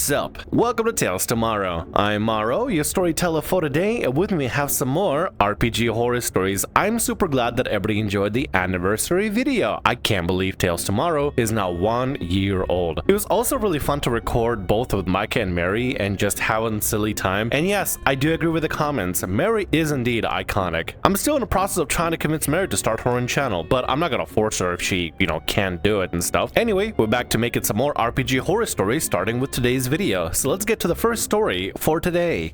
What's up? Welcome to Tales Tomorrow. I'm Morrow, your storyteller for today, and with me we have some more RPG horror stories. I'm super glad that everybody enjoyed the anniversary video. I can't believe Tales Tomorrow is now 1 year old. It was also really fun to record both with Micah and Mary and just having silly time. And yes, I do agree with the comments. Mary is indeed iconic. I'm still in the process of trying to convince Mary to start her own channel, but I'm not gonna force her if she, can't do it and stuff. Anyway, we're back to making some more RPG horror stories, starting with today's video. So let's get to the first story for today.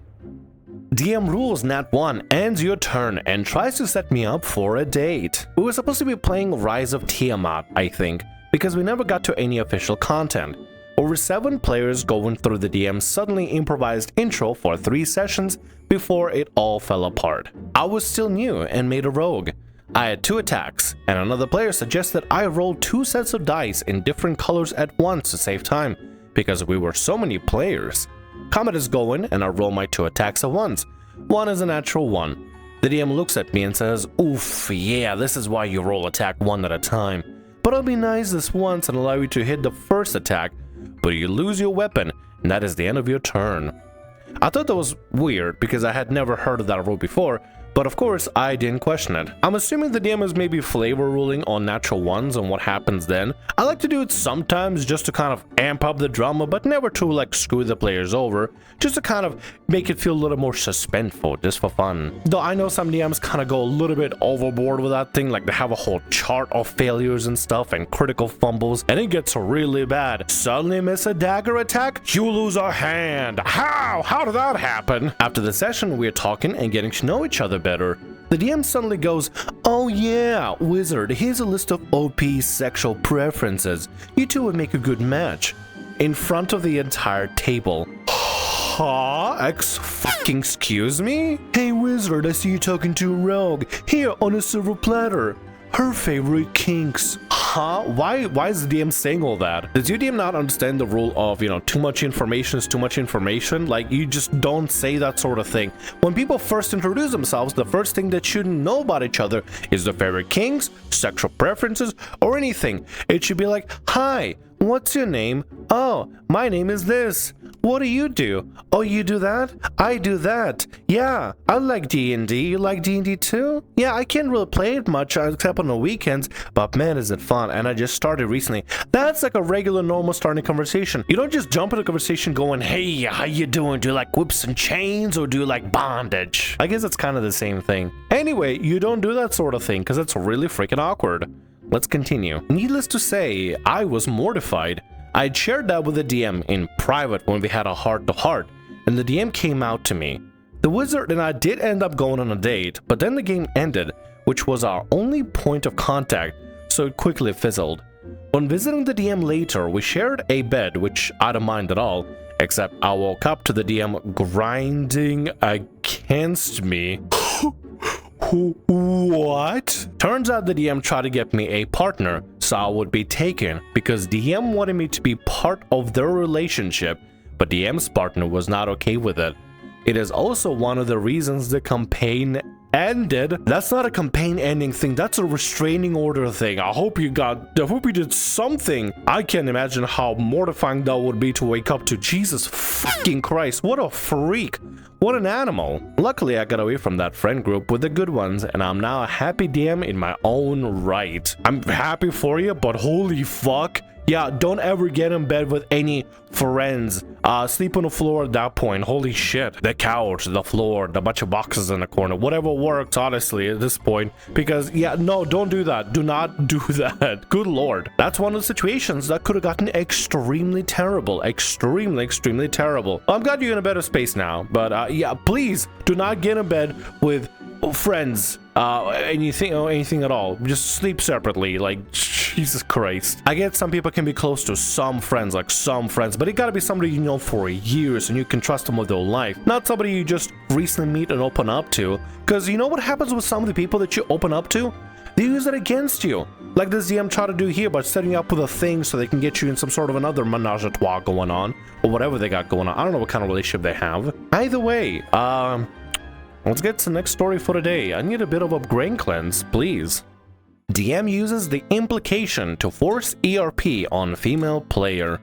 DM rules Nat 1 ends your turn and tries to set me up for a date. We were supposed to be playing Rise of Tiamat, I think, because we never got to any official content. Over 7 players going through the DM's suddenly improvised intro for 3 sessions before it all fell apart. I was still new and made a rogue. I had 2 attacks, and another player suggested I roll 2 sets of dice in different colors at once to save time, because we were so many players. Combat is going, and I roll my 2 attacks at once. One is a natural 1. The DM looks at me and says, "Oof, yeah, this is why you roll attack 1 at a time. But I'll be nice this once and allow you to hit the first attack, but you lose your weapon, and that is the end of your turn." I thought that was weird because I had never heard of that rule before, but of course I didn't question it. I'm assuming the DM is maybe flavor ruling on natural 1s and what happens then. I like to do it sometimes just to kind of amp up the drama, but never to screw the players over, just to kind of make it feel a little more suspenseful, just for fun. Though I know some DMs kind of go a little bit overboard with that thing, like they have a whole chart of failures and stuff and critical fumbles, and it gets really bad. Suddenly miss a dagger attack, you lose a hand. How did that happen? After the session, we're talking and getting to know each other better. The DM suddenly goes, "Oh yeah, wizard, here's a list of OP sexual preferences. You two would make a good match." In front of the entire table. Huh? Excuse me? "Hey wizard, I see you talking to a rogue. Here on a silver platter. Her favorite kinks." Huh? Why is the DM saying all that? Does your DM not understand the rule of, too much information is too much information? Like, you just don't say that sort of thing. When people first introduce themselves, the first thing that shouldn't know about each other is their favorite kinks, sexual preferences, or anything. It should be like, "Hi, what's your name? Oh, my name is this. What do you do? Oh, you do that? I do that. Yeah, I like D&D. You like D&D too? Yeah, I can't really play it much except on the weekends, but man, is it fun, and I just started recently." That's like a regular, normal starting conversation. You don't just jump into a conversation going, "Hey, how you doing? Do you like whips and chains, or do you like bondage?" I guess it's kind of the same thing. Anyway, you don't do that sort of thing, because it's really freaking awkward. Let's continue. Needless to say, I was mortified. I'd shared that with the DM in private when we had a heart-to-heart, and the DM came out to me. The wizard and I did end up going on a date, but then the game ended, which was our only point of contact, so it quickly fizzled. When visiting the DM later, we shared a bed, which I don't mind at all, except I woke up to the DM grinding against me. What? Turns out the DM tried to get me a partner, so I would be taken, because DM wanted me to be part of their relationship, but DM's partner was not okay with it. It is also one of the reasons the campaign ended. That's not a campaign ending thing, that's a restraining order thing. I hope you did something. I can't imagine how mortifying that would be to wake up to. Jesus fucking Christ, what a freak. What an animal. Luckily, I got away from that friend group with the good ones, and I'm now a happy DM in my own right. I'm happy for you, but holy fuck. Yeah, don't ever get in bed with any friends. Sleep on the floor at that point. Holy shit. The couch, the floor, the bunch of boxes in the corner. Whatever works, honestly, at this point. Because, yeah, no, don't do that. Do not do that. Good lord. That's one of the situations that could have gotten extremely terrible. Extremely terrible. I'm glad you're in a better space now. But, yeah, please do not get in bed with friends. Anything at all. Just sleep separately. Like, Jesus Christ. I get some people can be close to some friends, but it gotta be somebody you know for years and you can trust them with their life, not somebody you just recently meet and open up to. Because you know what happens with some of the people that you open up to? They use it against you, like this DM tried to do here by setting you up with a thing so they can get you in some sort of another menage a trois going on, or whatever they got going on. I don't know what kind of relationship they have. Either way, let's get to the next story for today. I need a bit of a brain cleanse, please. DM uses the implication to force ERP on female player.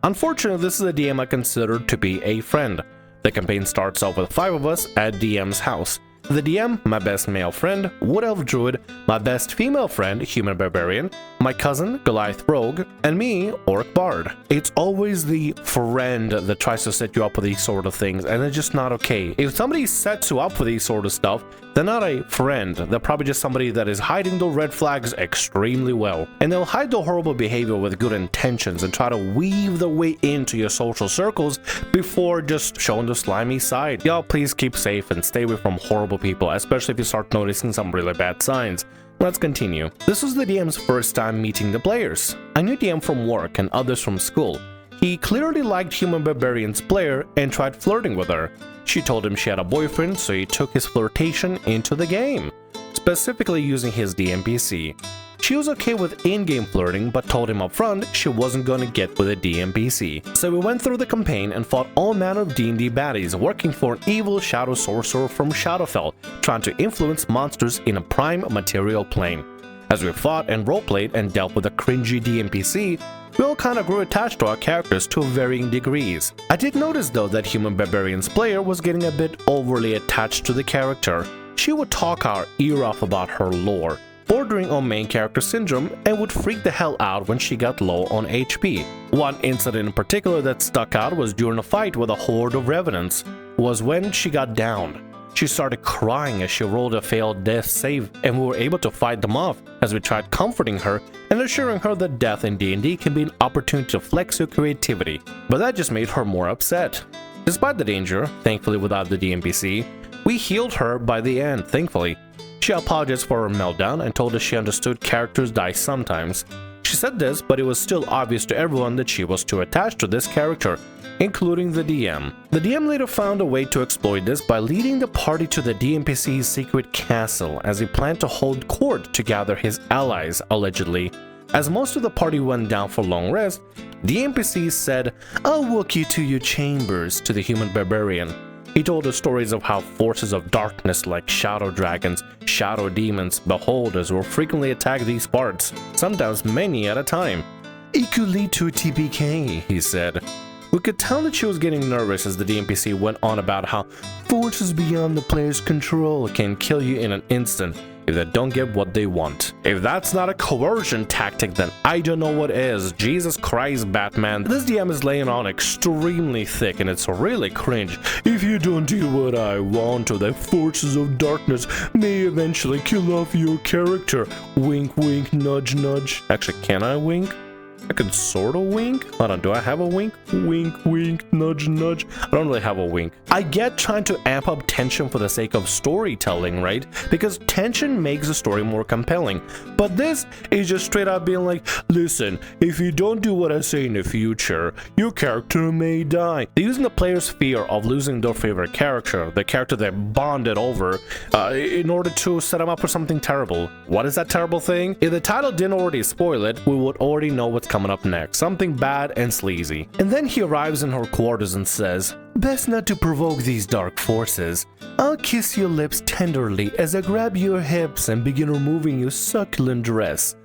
Unfortunately, this is a DM I consider to be a friend. The campaign starts off with 5 of us at DM's house. The DM, my best male friend, Wood Elf Druid, my best female friend, Human Barbarian, my cousin, Goliath Rogue, and me, Orc Bard. It's always the friend that tries to set you up with these sort of things, and it's just not okay. If somebody sets you up for these sort of stuff, they're not a friend. They're probably just somebody that is hiding the red flags extremely well. And they'll hide the horrible behavior with good intentions and try to weave their way into your social circles before just showing the slimy side. Y'all please keep safe and stay away from horrible people, especially if you start noticing some really bad signs. Let's continue. This was the DM's first time meeting the players. I knew DM from work and others from school. He clearly liked Human Barbarian's player and tried flirting with her. She told him she had a boyfriend, so he took his flirtation into the game, specifically using his DMPC. She was okay with in-game flirting, but told him up front she wasn't gonna get with a DMPC. So we went through the campaign and fought all manner of D&D baddies, working for an evil shadow sorcerer from Shadowfell, trying to influence monsters in a prime material plane. As we fought and roleplayed and dealt with a cringy DMPC, we all kind of grew attached to our characters to varying degrees. I did notice though that Human Barbarian's player was getting a bit overly attached to the character. She would talk our ear off about her lore, bordering on main character syndrome, and would freak the hell out when she got low on HP. One incident in particular that stuck out was during a fight with a horde of revenants, was when she got downed. She started crying as she rolled a failed death save, and we were able to fight them off as we tried comforting her and assuring her that death in D&D can be an opportunity to flex your creativity, but that just made her more upset. Despite the danger, thankfully without the DMPC, we healed her by the end, thankfully. She apologized for her meltdown and told us she understood characters die sometimes. She said this, but it was still obvious to everyone that she was too attached to this character, including the DM. The DM later found a way to exploit this by leading the party to the DMPC's secret castle as he planned to hold court to gather his allies, allegedly. As most of the party went down for long rest, the NPC said, "I'll walk you to your chambers," to the Human Barbarian. He told us stories of how forces of darkness like shadow dragons, shadow demons, beholders will frequently attack these parts, sometimes many at a time. "It could lead to a TPK," he said. We could tell that she was getting nervous as the DMPC went on about how forces beyond the player's control can kill you in an instant if they don't get what they want. If that's not a coercion tactic, then I don't know what is. Jesus Christ, Batman. This DM is laying on extremely thick and it's really cringe. "If you don't do what I want, or the forces of darkness may eventually kill off your character. Wink, wink, nudge, nudge." Actually, can I wink? I could sort of wink. Hold on, do I have a wink? Wink, wink, nudge, nudge. I don't really have a wink. I get trying to amp up tension for the sake of storytelling, right? Because tension makes the story more compelling. But this is just straight up being like, "Listen, if you don't do what I say in the future, your character may die." They're using the player's fear of losing their favorite character, the character they bonded over, in order to set them up for something terrible. What is that terrible thing? If the title didn't already spoil it, we would already know what's coming up next, something bad and sleazy. And then he arrives in her quarters and says, "Best not to provoke these dark forces. I'll kiss your lips tenderly as I grab your hips and begin removing your succulent dress."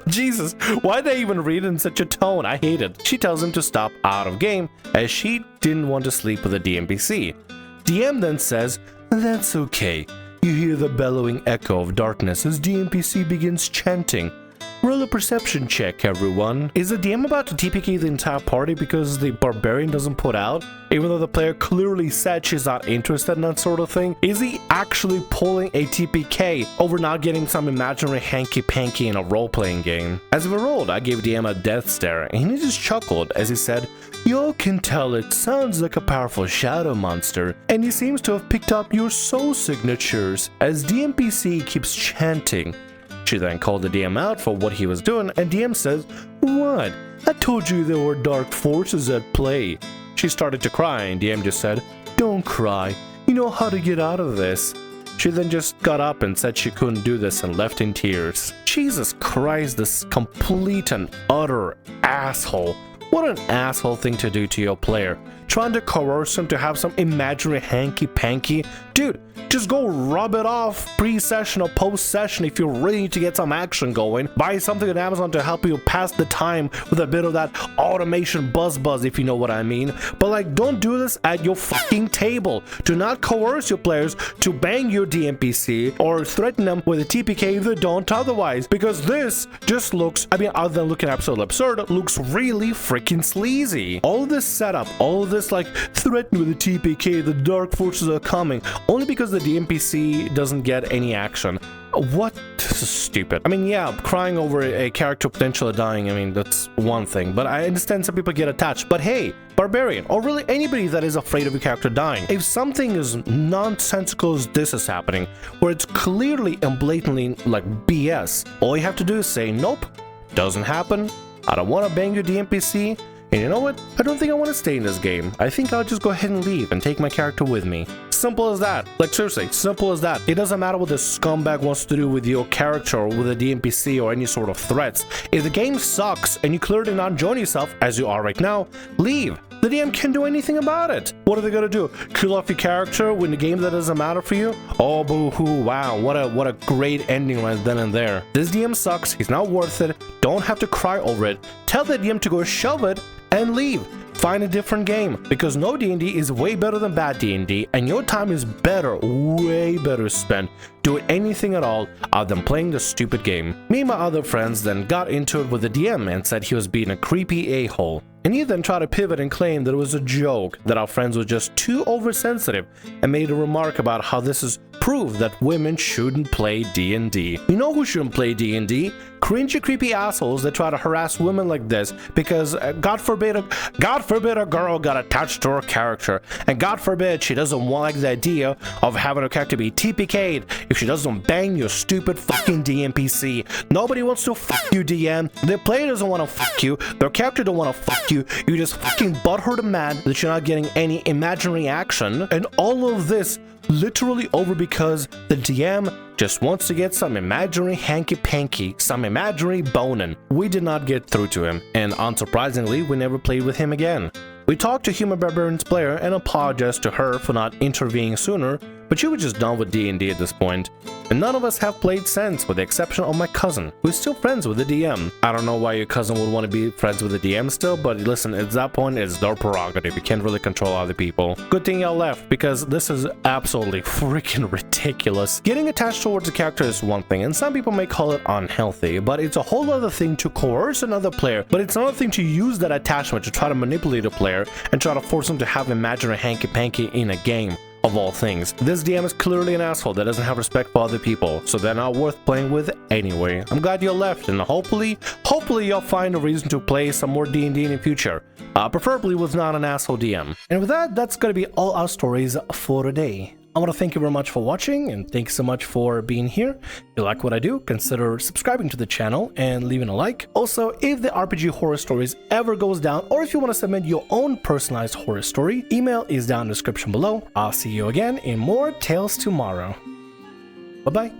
Jesus, why'd they even read it in such a tone? I hate it. She tells him to stop out of game as she didn't want to sleep with the DMPC. DM then says, "That's okay." You hear the bellowing echo of darkness as DMPC begins chanting. Roll a perception check, everyone. Is the DM about to TPK the entire party because the barbarian doesn't put out? Even though the player clearly said she's not interested in that sort of thing? Is he actually pulling a TPK over not getting some imaginary hanky-panky in a role-playing game? As we rolled, I gave DM a death stare, and he just chuckled as he said, "Y'all can tell it sounds like a powerful shadow monster, and he seems to have picked up your soul signatures," as DMPC keeps chanting. She then called the DM out for what he was doing, and DM says, "What? I told you there were dark forces at play." She started to cry, and DM just said, "Don't cry. You know how to get out of this." She then just got up and said she couldn't do this and left in tears. Jesus Christ, this complete and utter asshole. What an asshole thing to do to your player. Trying to coerce him to have some imaginary hanky-panky. Dude, just go rub it off pre-session or post-session if you really need to get some action going. Buy something on Amazon to help you pass the time with a bit of that automation buzz, if you know what I mean. But like, don't do this at your fucking table. Do not coerce your players to bang your DMPC or threaten them with a TPK if they don't otherwise. Because this just looks, I mean, other than looking absolutely absurd, it looks really freaking sleazy. All of this setup, all of this like threaten with a TPK, the dark forces are coming, only because the DMPC doesn't get any action. What? This is stupid. I mean, yeah, crying over a character potentially dying, I mean, that's one thing, but I understand some people get attached. But hey, Barbarian, or really anybody that is afraid of a character dying, if something as nonsensical as this is happening, where it's clearly and blatantly like BS, all you have to do is say, nope, doesn't happen, I don't want to bang your DMPC, and you know what? I don't think I want to stay in this game. I think I'll just go ahead and leave and take my character with me. Simple as that. Like, seriously, simple as that. It doesn't matter what the scumbag wants to do with your character or with a DMPC or any sort of threats. If the game sucks and you clearly not enjoying yourself, as you are right now, leave. The DM can't do anything about it. What are they gonna do? Kill off your character when the game that doesn't matter for you? Oh, boo-hoo, wow, what a great ending right then and there. This DM sucks, he's not worth it, don't have to cry over it. Tell the DM to go shove it and leave. Find a different game, because no D&D is way better than bad D&D, and your time is better, way better spent doing anything at all other than playing the stupid game. Me and my other friends then got into it with the DM and said he was being a creepy a-hole. And he then tried to pivot and claim that it was a joke, that our friends were just too oversensitive, and made a remark about how this is proof that women shouldn't play D&D. You know who shouldn't play D&D? Cringy, creepy assholes that try to harass women like this because God forbid a girl got attached to her character, and God forbid she doesn't like the idea of having her character be TPK'd if she doesn't bang your stupid fucking DMPC. Nobody wants to fuck you, DM. The player doesn't want to fuck you. Their character don't want to fuck you. You just fucking butthurt mad that you're not getting any imaginary action, and all of this literally over because the DM just wants to get some imaginary hanky-panky, some imaginary boning. We did not get through to him, and unsurprisingly, we never played with him again. We talked to Human Barbarian's player and apologized to her for not intervening sooner, but she was just done with D&D at this point. And none of us have played since, with the exception of my cousin, who's still friends with the DM. I don't know why your cousin would want to be friends with the DM still, but listen, at that point, it's their prerogative. You can't really control other people. Good thing y'all left, because this is absolutely freaking ridiculous. Getting attached towards a character is one thing, and some people may call it unhealthy, but it's a whole other thing to coerce another player, but it's another thing to use that attachment to try to manipulate a player and try to force them to have imaginary hanky-panky in a game. Of all things, this DM is clearly an asshole that doesn't have respect for other people, so they're not worth playing with anyway. I'm glad you left, and hopefully you'll find a reason to play some more D&D in the future, preferably with not an asshole DM. And with that, that's gonna be all our stories for today. I want to thank you very much for watching, and thanks so much for being here. If you like what I do, consider subscribing to the channel and leaving a like. Also, if the RPG Horror Stories ever goes down, or if you want to submit your own personalized horror story, email is down in the description below. I'll see you again in more Tales tomorrow. Bye-bye.